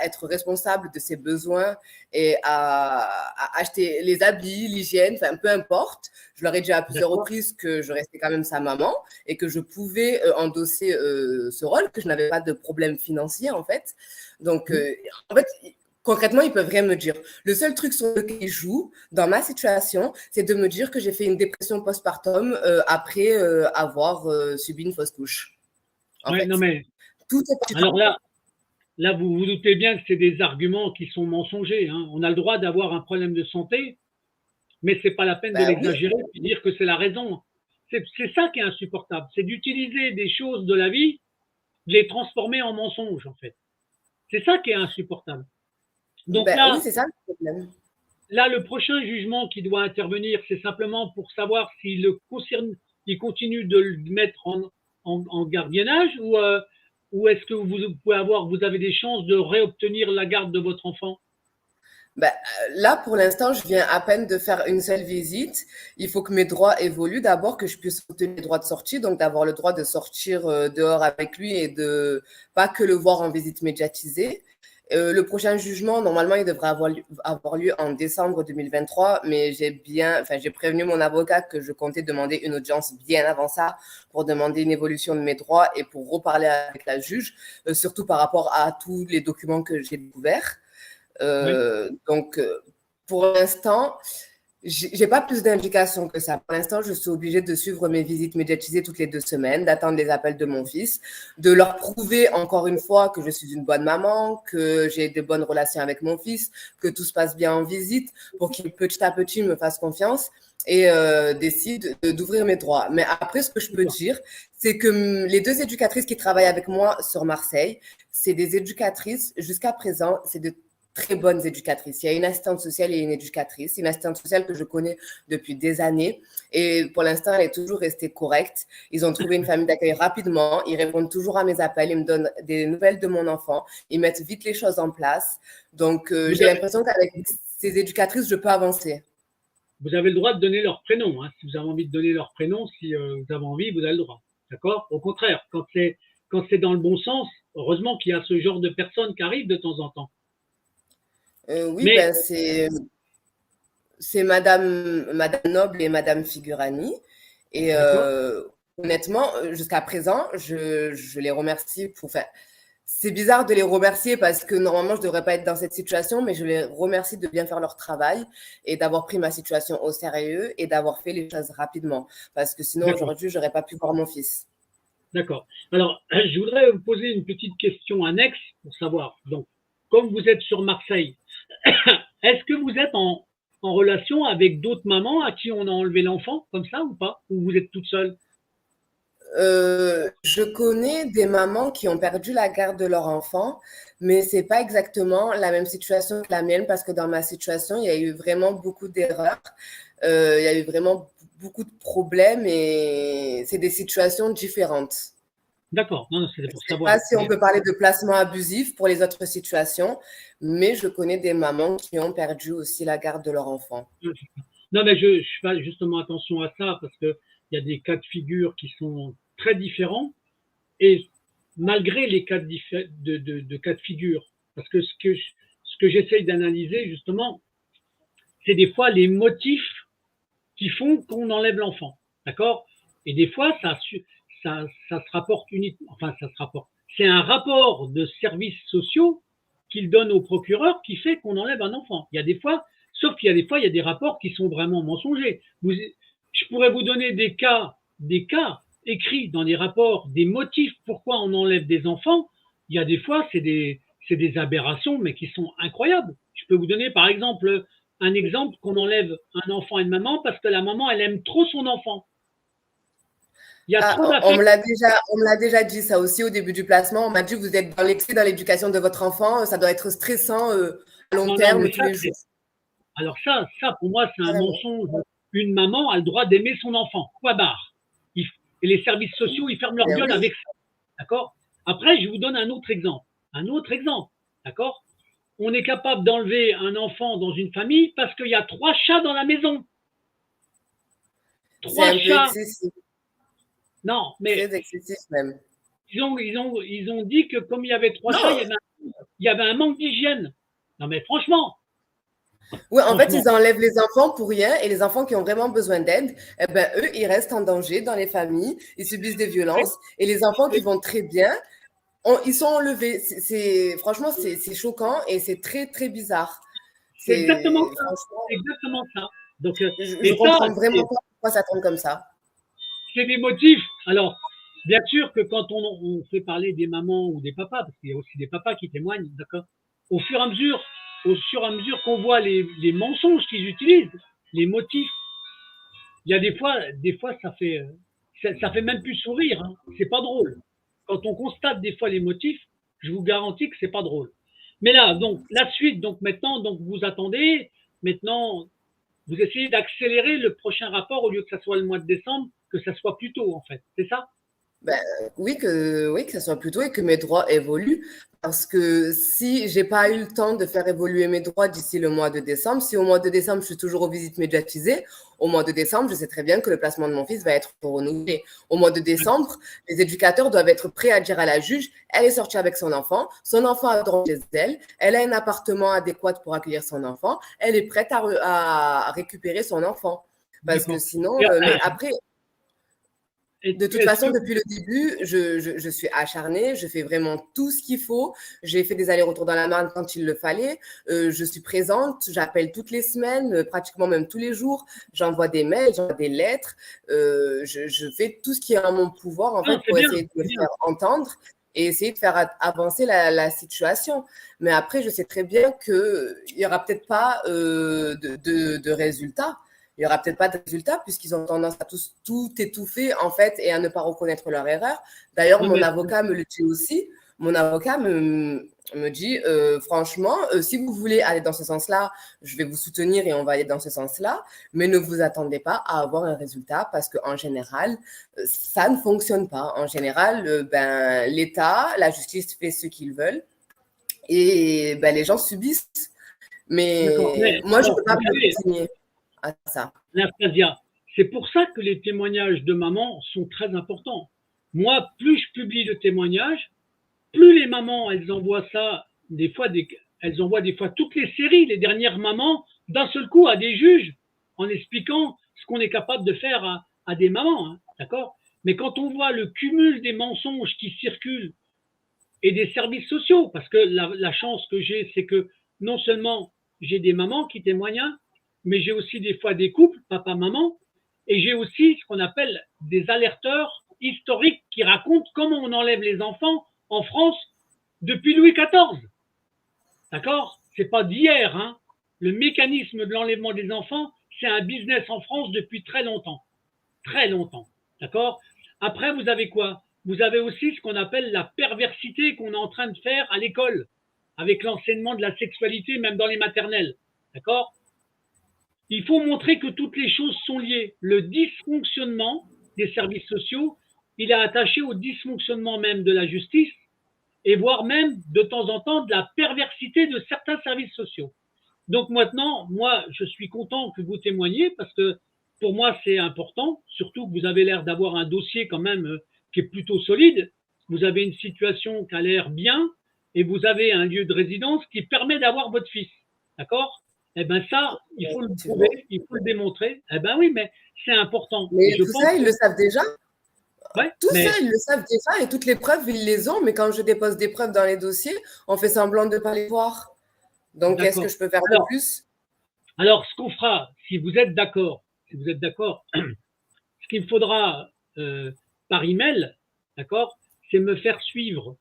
être responsable de ses besoins et à acheter les habits, l'hygiène, enfin peu importe. Je leur ai dit à plusieurs reprises que je restais quand même sa maman et que je pouvais endosser ce rôle, que je n'avais pas de problème financier en fait. Donc, en fait, concrètement, ils peuvent rien me dire. Le seul truc sur lequel ils jouent, dans ma situation, c'est de me dire que j'ai fait une dépression postpartum après avoir subi une fausse couche. En Ouais, non fait, mais tout est parti. alors là vous vous doutez bien que c'est des arguments qui sont mensongers. Hein. On a le droit d'avoir un problème de santé, mais c'est pas la peine de Ben oui, l'exagérer et de dire que c'est la raison. C'est ça qui est insupportable, c'est d'utiliser des choses de la vie, de les transformer en mensonges en fait. C'est ça qui est insupportable. Donc ben oui, c'est ça le problème. là, le prochain jugement qui doit intervenir, c'est simplement pour savoir s'il le concerne, il continue de le mettre en gardiennage ou est-ce que vous pouvez avoir, vous avez des chances de réobtenir la garde de votre enfant? Ben, là, pour l'instant, je viens à peine de faire une seule visite. Il faut que mes droits évoluent. D'abord, que je puisse obtenir les droits de sortie, donc d'avoir le droit de sortir dehors avec lui et de pas que le voir en visite médiatisée. Le prochain jugement, normalement, il devrait avoir lieu en décembre 2023, mais j'ai prévenu mon avocat que je comptais demander une audience bien avant ça pour demander une évolution de mes droits et pour reparler avec la juge, surtout par rapport à tous les documents que j'ai découverts. Oui. Donc, pour l'instant, j'ai pas plus d'indications que ça. Pour l'instant, je suis obligée de suivre mes visites médiatisées toutes les 2 semaines, d'attendre les appels de mon fils, de leur prouver encore une fois que je suis une bonne maman, que j'ai de bonnes relations avec mon fils, que tout se passe bien en visite, pour qu'il petit à petit me fasse confiance et décide d'ouvrir mes droits. Mais après, ce que je peux dire, c'est que les 2 éducatrices qui travaillent avec moi sur Marseille, c'est des éducatrices, jusqu'à présent, c'est de très bonnes éducatrices. Il y a une assistante sociale et une éducatrice. Une assistante sociale que je connais depuis des années. Et pour l'instant, elle est toujours restée correcte. Ils ont trouvé une famille d'accueil rapidement. Ils répondent toujours à mes appels. Ils me donnent des nouvelles de mon enfant. Ils mettent vite les choses en place. Donc, j'ai l'impression qu'avec ces éducatrices, je peux avancer. Vous avez le droit de donner leur prénom. Hein. Si vous avez envie de donner leur prénom, si vous avez envie, vous avez le droit. D'accord? Au contraire, quand c'est dans le bon sens, heureusement qu'il y a ce genre de personnes qui arrivent de temps en temps. Oui, Mais ben c'est Madame Noble et Madame Figurani. Et d'accord. honnêtement, jusqu'à présent, je les remercie pour. Enfin, c'est bizarre de les remercier parce que normalement, je ne devrais pas être dans cette situation, mais je les remercie de bien faire leur travail et d'avoir pris ma situation au sérieux et d'avoir fait les choses rapidement. Parce que sinon, D'accord. aujourd'hui, je n'aurais pas pu voir mon fils. D'accord. Alors, je voudrais vous poser une petite question annexe pour savoir. Donc, comme vous êtes sur Marseille, est-ce que vous êtes en relation avec d'autres mamans à qui on a enlevé l'enfant, comme ça ou pas? Ou vous êtes toute seule? Je connais des mamans qui ont perdu la garde de leur enfant, mais c'est pas exactement la même situation que la mienne parce que dans ma situation, il y a eu vraiment beaucoup d'erreurs, il y a eu vraiment beaucoup de problèmes et c'est des situations différentes. D'accord, non, non, c'était Je pour sais pas savoir. si on peut parler de placement abusif pour les autres situations, mais je connais des mamans qui ont perdu aussi la garde de leur enfant. Non, mais je fais justement attention à ça parce qu'il y a des cas de figure qui sont très différents et malgré les cas de cas de figure, parce que ce que j'essaye d'analyser justement, c'est des fois les motifs qui font qu'on enlève l'enfant. D'accord? Et des fois, ça se rapporte uniquement, enfin, ça se rapporte. C'est un rapport de services sociaux qu'il donne au procureur qui fait qu'on enlève un enfant. Il y a des fois, sauf qu'il y a des fois, il y a des rapports qui sont vraiment mensongers. Je pourrais vous donner des cas écrits dans les rapports, des motifs pourquoi on enlève des enfants. Il y a des fois, c'est des aberrations, mais qui sont incroyables. Je peux vous donner, par exemple, un exemple qu'on enlève un enfant à une maman parce que la maman, elle aime trop son enfant. Il y a trop On d'affect. me l'a déjà dit ça aussi au début du placement. On m'a dit vous êtes dans l'excès dans l'éducation de votre enfant, ça doit être stressant à long Non, non, terme mais tous ça, les jours. alors ça, pour moi, c'est un Carrément. mensonge. Une maman a le droit d'aimer son enfant. Quoi barre. Et les services sociaux, ils ferment leur Ben gueule oui, avec ça. D'accord? Après, je vous donne un autre exemple. Un autre exemple. D'accord? On est capable d'enlever un enfant dans une famille parce qu'il y a 3 chats dans la maison. c'est Trois un peu chats. excessif, Non, mais très excessif même. ils ont dit que comme il y avait 3 chats, Non, il y avait un manque d'hygiène. Non, mais franchement, oui, en fait, franchement. ils enlèvent les enfants pour rien et les enfants qui ont vraiment besoin d'aide, eh ben, eux, ils restent en danger dans les familles, ils subissent des violences et les enfants qui vont très bien, ils sont enlevés. Franchement, c'est choquant et c'est très, très bizarre. C'est exactement C'est ça. franchement, C'est exactement ça. Donc, je et ça, comprends vraiment pas pourquoi ça tombe comme ça. c'est des motifs. Alors, bien sûr que quand on fait parler des mamans ou des papas, parce qu'il y a aussi des papas qui témoignent, d'accord, au fur et à mesure qu'on voit les mensonges qu'ils utilisent, les motifs, il y a des fois, ça fait même plus sourire. Hein. C'est pas drôle. Quand on constate des fois les motifs, je vous garantis que c'est pas drôle. Mais là, donc, la suite, donc maintenant, donc vous attendez, maintenant, vous essayez d'accélérer le prochain rapport au lieu que ça soit le mois de décembre, que ça soit plus tôt, en fait. C'est ça? Ben, oui, que ça soit plus tôt et que mes droits évoluent. Parce que si j'ai pas eu le temps de faire évoluer mes droits d'ici le mois de décembre, si au mois de décembre, je suis toujours aux visites médiatisées, au mois de décembre, je sais très bien que le placement de mon fils va être renouvelé. Au mois de décembre, les éducateurs doivent être prêts à dire à la juge, elle est sortie avec son enfant a droit chez elle, elle a un appartement adéquat pour accueillir son enfant, elle est prête à récupérer son enfant. Parce que D'accord. sinon, mais après, de toute Est-ce que façon, depuis le début, je suis acharnée, je fais vraiment tout ce qu'il faut. J'ai fait des allers-retours dans la Marne quand il le fallait. Je suis présente, j'appelle toutes les semaines, pratiquement même tous les jours. J'envoie des mails, j'envoie des lettres. Je fais tout ce qui est en mon pouvoir, en non, fait, pour essayer de me faire entendre et essayer de faire avancer la situation. Mais après, je sais très bien qu'il n'y aura peut-être pas de résultats. Il n'y aura peut-être pas de résultat puisqu'ils ont tendance à tout étouffer en fait et à ne pas reconnaître leur erreur. D'ailleurs, non, mon mais avocat me le dit aussi. Mon avocat me dit franchement, si vous voulez aller dans ce sens-là, je vais vous soutenir et on va aller dans ce sens-là, mais ne vous attendez pas à avoir un résultat parce qu'en général, ça ne fonctionne pas. En général, ben, l'État, la justice fait ce qu'ils veulent et ben, les gens subissent. d'accord. Mais Mais moi, je ne alors, peux pas vous me savez, résigner à ça. Anastasia, c'est pour ça que les témoignages de mamans sont très importants. Moi, plus je publie de témoignages, plus les mamans, elles envoient ça, elles envoient des fois toutes les séries, les dernières mamans, d'un seul coup à des juges, en expliquant ce qu'on est capable de faire à des mamans, hein, d'accord? Mais quand on voit le cumul des mensonges qui circulent et des services sociaux, parce que la chance que j'ai, c'est que non seulement j'ai des mamans qui témoignent, mais j'ai aussi des fois des couples, papa-maman, et j'ai aussi ce qu'on appelle des alerteurs historiques qui racontent comment on enlève les enfants en France depuis Louis XIV. D'accord? C'est pas d'hier, hein? le mécanisme de l'enlèvement des enfants, c'est un business en France depuis très longtemps. Très longtemps. D'accord? Après, vous avez quoi? Vous avez aussi ce qu'on appelle la perversité qu'on est en train de faire à l'école, avec l'enseignement de la sexualité, même dans les maternelles. D'accord? Il faut montrer que toutes les choses sont liées. Le dysfonctionnement des services sociaux, il est attaché au dysfonctionnement même de la justice et voire même de temps en temps de la perversité de certains services sociaux. Donc maintenant, moi, je suis content que vous témoigniez parce que pour moi, c'est important, surtout que vous avez l'air d'avoir un dossier quand même qui est plutôt solide. Vous avez une situation qui a l'air bien et vous avez un lieu de résidence qui permet d'avoir votre fils. D'accord? Eh bien ça, il faut le prouver, il faut le démontrer. Eh bien oui, mais c'est important. Mais tout ça, ils le savent déjà. Ouais, tout ça, ils le savent déjà et toutes les preuves, ils les ont. Mais quand je dépose des preuves dans les dossiers, on fait semblant de ne pas les voir. Donc, qu'est-ce que je peux faire de plus? Alors, ce qu'on fera, si vous êtes d'accord, ce qu'il faudra par email, d'accord, c'est me faire suivre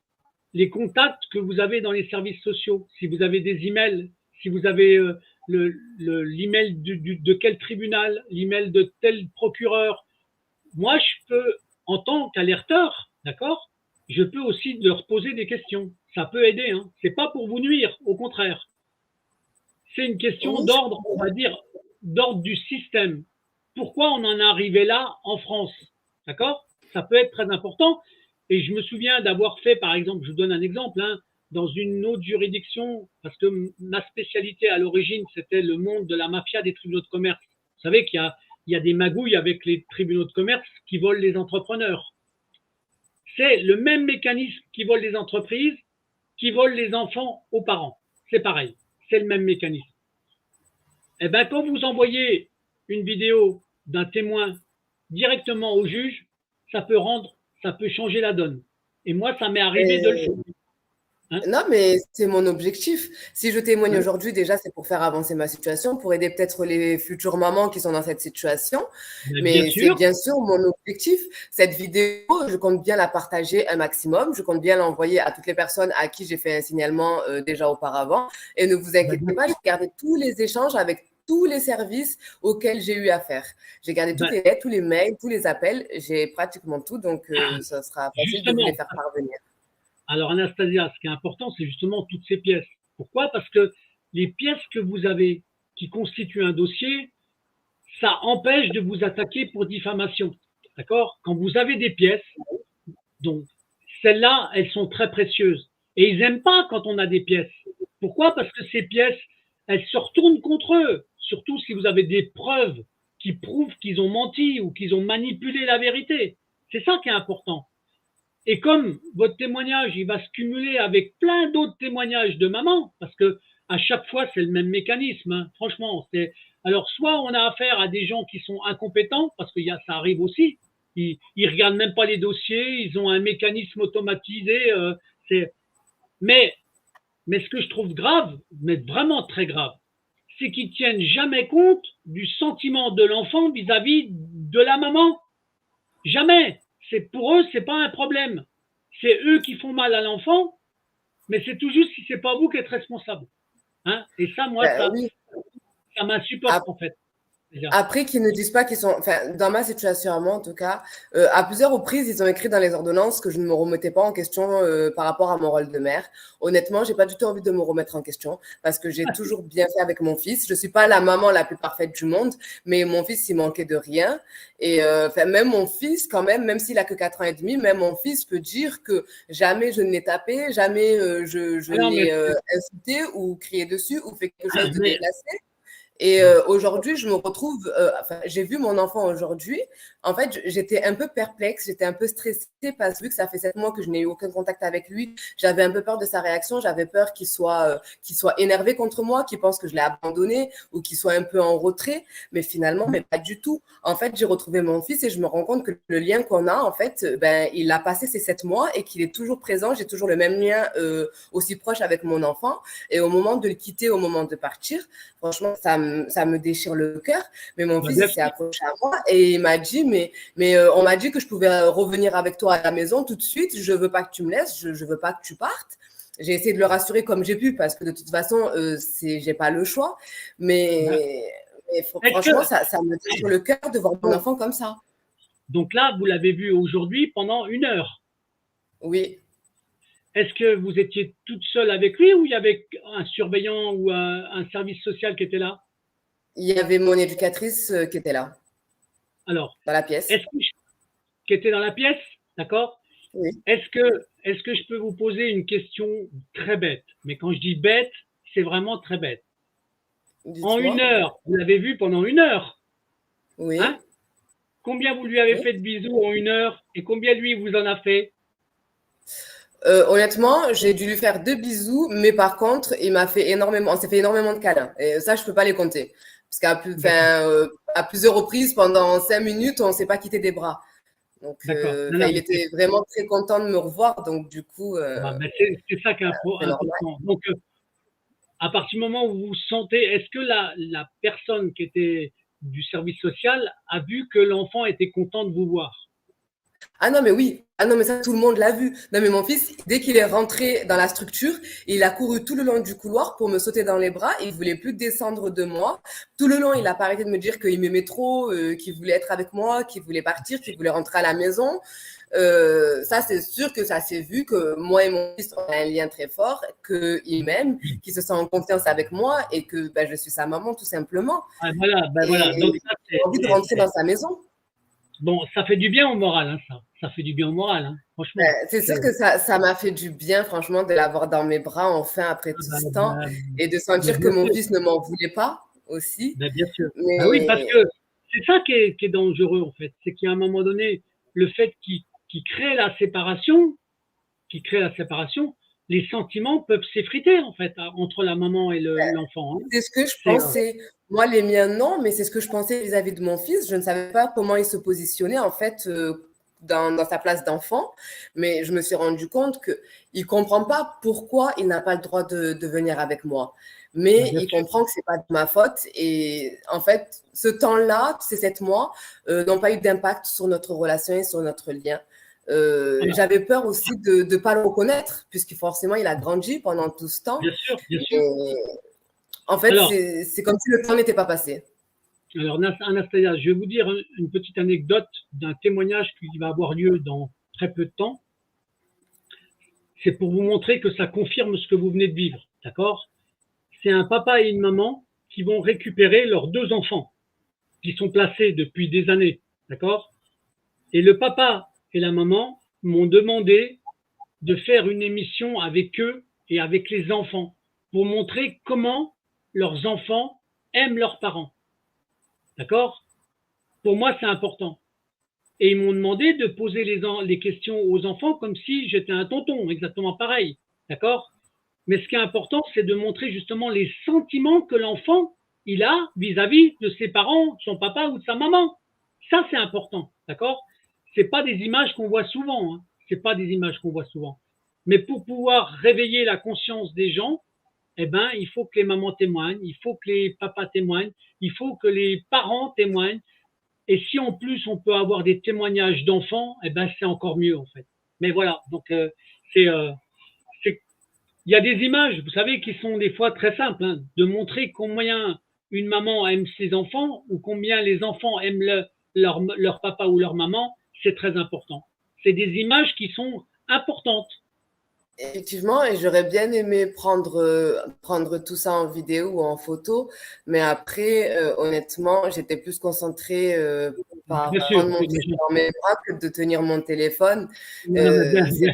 les contacts que vous avez dans les services sociaux. Si vous avez des emails, si vous avez l'email de quel tribunal, l'email de tel procureur. Moi, je peux, en tant qu'alerteur, d'accord, je peux aussi leur poser des questions. Ça peut aider, hein. C'est pas pour vous nuire, au contraire. C'est une question d'ordre, on va dire, d'ordre du système. Pourquoi on en est arrivé là en France? D'accord? Ça peut être très important. Et je me souviens d'avoir fait, par exemple, je vous donne un exemple, hein, dans une autre juridiction, parce que ma spécialité à l'origine, c'était le monde de la mafia des tribunaux de commerce. Vous savez qu'il y a des magouilles avec les tribunaux de commerce qui volent les entrepreneurs. C'est le même mécanisme qui vole les entreprises, qui vole les enfants aux parents. C'est pareil. C'est le même mécanisme. Eh bien, quand vous envoyez une vidéo d'un témoin directement au juge, ça peut changer la donne. Et moi, ça m'est arrivé de le faire. Hein? Non, mais c'est mon objectif. Si je témoigne aujourd'hui, déjà, c'est pour faire avancer ma situation, pour aider peut-être les futures mamans qui sont dans cette situation. Mais c'est bien sûr mon objectif. Cette vidéo, je compte bien la partager un maximum. Je compte bien l'envoyer à toutes les personnes à qui j'ai fait un signalement déjà auparavant. Et ne vous inquiétez pas, j'ai gardé tous les échanges avec tous les services auxquels j'ai eu affaire. J'ai gardé toutes les lettres, tous les mails, tous les appels. J'ai pratiquement tout, donc ça sera facile de vous les faire parvenir. Alors Anastasia, ce qui est important, c'est justement toutes ces pièces. Pourquoi? Parce que les pièces que vous avez qui constituent un dossier, ça empêche de vous attaquer pour diffamation. D'accord? Quand vous avez des pièces, donc celles-là, elles sont très précieuses. Et ils n'aiment pas quand on a des pièces. Pourquoi? Parce que ces pièces, elles se retournent contre eux. Surtout si vous avez des preuves qui prouvent qu'ils ont menti ou qu'ils ont manipulé la vérité. C'est ça qui est important. Et comme votre témoignage, il va se cumuler avec plein d'autres témoignages de mamans, parce que à chaque fois, c'est le même mécanisme, hein. Franchement. Alors, soit on a affaire à des gens qui sont incompétents, parce que ça arrive aussi. Ils regardent même pas les dossiers, ils ont un mécanisme automatisé. Mais ce que je trouve grave, mais vraiment très grave, c'est qu'ils tiennent jamais compte du sentiment de l'enfant vis-à-vis de la maman. Jamais. Pour eux, c'est pas un problème. C'est eux qui font mal à l'enfant, mais c'est tout juste si c'est pas vous qui êtes responsable. Hein? Et ça, moi, ça m'insupporte en fait. Après, qu'ils ne disent pas qu'ils sont, enfin, dans ma situation à moi en tout cas, à plusieurs reprises, ils ont écrit dans les ordonnances que je ne me remettais pas en question par rapport à mon rôle de mère. Honnêtement, j'ai pas du tout envie de me remettre en question parce que j'ai toujours bien fait avec mon fils. Je suis pas la maman la plus parfaite du monde, mais mon fils, il manquait de rien. Et même mon fils, quand même s'il a que 4 ans et demi, même mon fils peut dire que jamais je ne l'ai tapé, jamais je ne l'ai insulté ou crié dessus ou fait quelque chose de déplacé. Et aujourd'hui, je me retrouve, j'ai vu mon enfant aujourd'hui. En fait, j'étais un peu perplexe, j'étais un peu stressée parce que vu que ça fait 7 mois que je n'ai eu aucun contact avec lui, j'avais un peu peur de sa réaction, j'avais peur qu'il soit énervé contre moi, qu'il pense que je l'ai abandonné ou qu'il soit un peu en retrait. Mais finalement, mais pas du tout. En fait, j'ai retrouvé mon fils et je me rends compte que le lien qu'on a, en fait, il a passé ces 7 mois et qu'il est toujours présent. J'ai toujours le même lien aussi proche avec mon enfant. Et au moment de le quitter, au moment de partir, franchement, ça me déchire le cœur. Mais mon fils s'est approché à moi et il m'a dit, mais on m'a dit que je pouvais revenir avec toi à la maison tout de suite. Je veux pas que tu me laisses, je veux pas que tu partes. J'ai essayé de le rassurer comme j'ai pu parce que de toute façon, j'ai pas le choix. Mais franchement, ça me tient sur le cœur de voir mon enfant comme ça. Donc là, vous l'avez vu aujourd'hui pendant 1 heure. Oui. Est-ce que vous étiez toute seule avec lui ou il y avait un surveillant ou un service social qui était là? Il y avait mon éducatrice qui était là. Alors, dans la pièce. Qui était dans la pièce, d'accord? Oui. Est-ce que je peux vous poser une question très bête? Mais quand je dis bête, c'est vraiment très bête. En 1 heure, vous l'avez vu pendant 1 heure. Oui. Hein? Combien vous lui avez fait de bisous en 1 heure et combien lui vous en a fait? Honnêtement, j'ai dû lui faire 2 bisous, mais par contre, on s'est fait énormément de câlins. Et ça, je peux pas les compter. Parce qu'à plusieurs reprises, pendant 5 minutes, on s'est pas quitté des bras. Donc, il était vraiment très content de me revoir. Donc, du coup. C'est ça qui est important. Donc, à partir du moment où vous vous sentez, est-ce que la personne qui était du service social a vu que l'enfant était content de vous voir? Ah non, mais oui. Ah non, mais ça, tout le monde l'a vu. Non, mais mon fils, dès qu'il est rentré dans la structure, il a couru tout le long du couloir pour me sauter dans les bras. Il voulait plus descendre de moi. Tout le long, il a pas arrêté de me dire qu'il m'aimait trop, qu'il voulait être avec moi, qu'il voulait partir, qu'il voulait rentrer à la maison. Ça, c'est sûr que ça s'est vu que moi et mon fils ont un lien très fort, qu'il m'aime, qu'il se sent en confiance avec moi et que je suis sa maman, tout simplement. Voilà. Donc, j'ai envie de rentrer dans sa maison. Bon, ça fait du bien au moral, hein, ça. Ça fait du bien au moral, hein, franchement. C'est sûr que ça m'a fait du bien, franchement, de l'avoir dans mes bras, enfin, après tout ce temps, et de sentir que mon fils ne m'en voulait pas aussi. Bien sûr. Oui, parce que c'est ça qui est dangereux, en fait. C'est qu'à un moment donné, le fait qu'il crée la séparation, les sentiments peuvent s'effriter, en fait, entre la maman et l'enfant. Hein. C'est ce que je pensais. Moi, les miens, non, mais c'est ce que je pensais vis-à-vis de mon fils. Je ne savais pas comment il se positionnait, en fait, dans sa place d'enfant. Mais je me suis rendu compte qu'il ne comprend pas pourquoi il n'a pas le droit de venir avec moi. Mais il comprend que ce n'est pas de ma faute. Et en fait, ce temps-là, ces 7 mois, n'ont pas eu d'impact sur notre relation et sur notre lien. J'avais peur aussi de ne pas le reconnaître, puisque forcément, il a grandi pendant tout ce temps. Bien sûr, bien sûr. En fait, c'est comme si le temps n'était pas passé. Alors, Anastasia, je vais vous dire une petite anecdote d'un témoignage qui va avoir lieu dans très peu de temps. C'est pour vous montrer que ça confirme ce que vous venez de vivre, d'accord? C'est un papa et une maman qui vont récupérer leurs 2 enfants qui sont placés depuis des années, d'accord? Et le papa et la maman m'ont demandé de faire une émission avec eux et avec les enfants pour montrer comment leurs enfants aiment leurs parents. D'accord? Pour moi, c'est important. Et ils m'ont demandé de poser les questions aux enfants comme si j'étais un tonton, exactement pareil. D'accord? Mais ce qui est important, c'est de montrer justement les sentiments que l'enfant il a vis-à-vis de ses parents, son papa ou de sa maman. Ça, c'est important. D'accord? C'est pas des images qu'on voit souvent. Hein. C'est pas des images qu'on voit souvent. Mais pour pouvoir réveiller la conscience des gens, eh ben, il faut que les mamans témoignent, il faut que les papas témoignent, il faut que les parents témoignent. Et si en plus on peut avoir des témoignages d'enfants, eh ben, c'est encore mieux en fait. Mais voilà, donc il y a des images, vous savez, qui sont des fois très simples, hein, de montrer combien une maman aime ses enfants ou combien les enfants aiment leur papa ou leur maman, c'est très important. C'est des images qui sont importantes. Effectivement, et j'aurais bien aimé prendre tout ça en vidéo ou en photo, mais après, honnêtement, j'étais plus concentrée par prendre mon téléphone dans mes bras que de tenir mon téléphone. C'était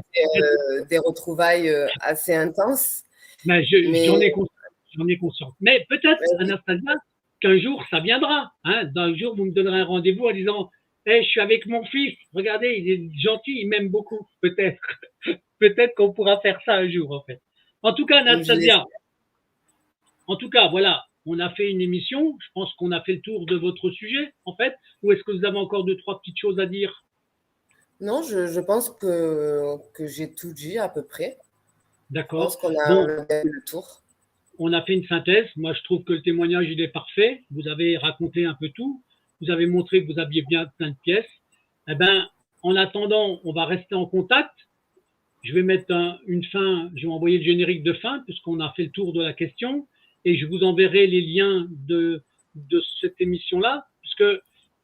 des retrouvailles assez intenses. Mais j'en ai conscience. Mais peut-être, Anastasia, qu'un jour, ça viendra. Hein. D'un jour, vous me donnerez un rendez-vous en disant hey, je suis avec mon fils, regardez, il est gentil, il m'aime beaucoup. Peut-être. Peut-être qu'on pourra faire ça un jour, en fait. En tout cas, Anastasia, voilà, on a fait une émission. Je pense qu'on a fait le tour de votre sujet, en fait. Ou est-ce que vous avez encore 2-3 petites choses à dire? Non, je pense que j'ai tout dit à peu près. D'accord. Je pense qu'on a fait le tour. On a fait une synthèse. Moi, je trouve que le témoignage, il est parfait. Vous avez raconté un peu tout. Vous avez montré que vous aviez bien plein de pièces. Eh ben, en attendant, on va rester en contact. Je vais mettre une fin, je vais envoyer le générique de fin puisqu'on a fait le tour de la question et je vous enverrai les liens de cette émission-là puisque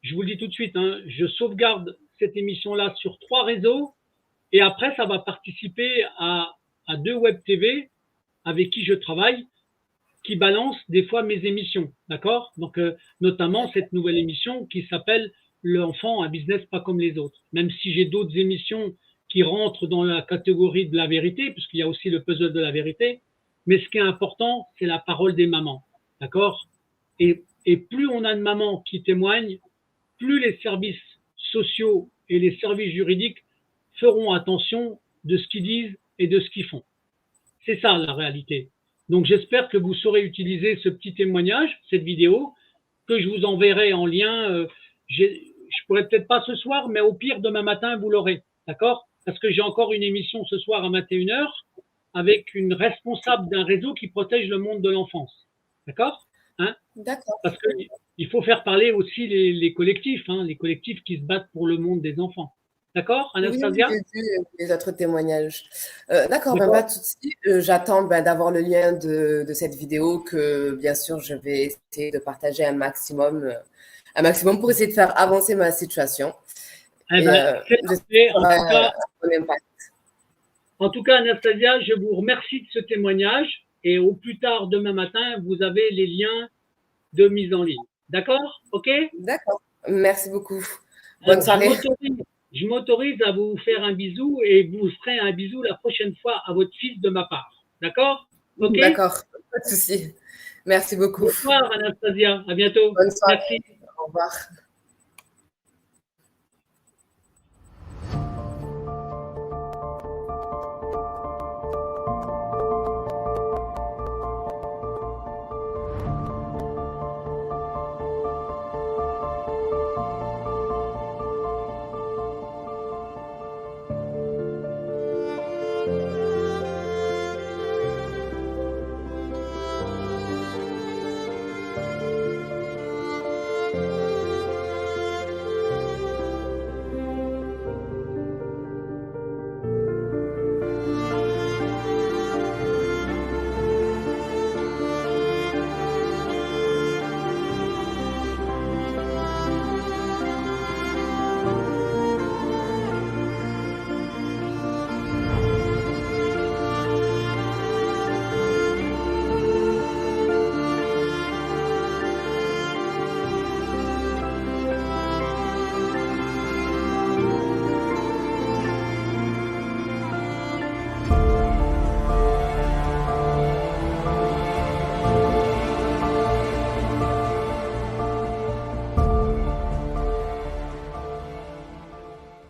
je vous le dis tout de suite, hein, je sauvegarde cette émission-là sur 3 réseaux et après ça va participer à 2 web TV avec qui je travaille qui balancent des fois mes émissions, d'accord? Donc notamment cette nouvelle émission qui s'appelle L'enfant, un business pas comme les autres. Même si j'ai d'autres émissions qui rentrent dans la catégorie de la vérité, puisqu'il y a aussi le puzzle de la vérité. Mais ce qui est important, c'est la parole des mamans. D'accord? Et plus on a de mamans qui témoignent, plus les services sociaux et les services juridiques feront attention de ce qu'ils disent et de ce qu'ils font. C'est ça la réalité. Donc j'espère que vous saurez utiliser ce petit témoignage, cette vidéo, que je vous enverrai en lien. Je pourrais peut-être pas ce soir, mais au pire, demain matin, vous l'aurez. D'accord? Parce que j'ai encore une émission ce soir à 21h avec une responsable d'un réseau qui protège le monde de l'enfance. D'accord? Hein? D'accord. Parce qu'il faut faire parler aussi les collectifs, hein, les collectifs qui se battent pour le monde des enfants. D'accord, Anastasia? Oui, j'ai vu les autres témoignages. D'accord, ben, pas tout de suite. J'attends d'avoir le lien de cette vidéo que, bien sûr, je vais essayer de partager un maximum pour essayer de faire avancer ma situation. Eh ben, en tout cas, Anastasia, je vous remercie de ce témoignage et au plus tard demain matin, vous avez les liens de mise en ligne. D'accord? OK? D'accord. Merci beaucoup. Bonne soirée. Je m'autorise à vous faire un bisou et vous ferez un bisou la prochaine fois à votre fils de ma part. D'accord? OK? D'accord, pas de souci. Merci beaucoup. Bonsoir, Anastasia. À bientôt. Bonne soirée. Merci. Au revoir.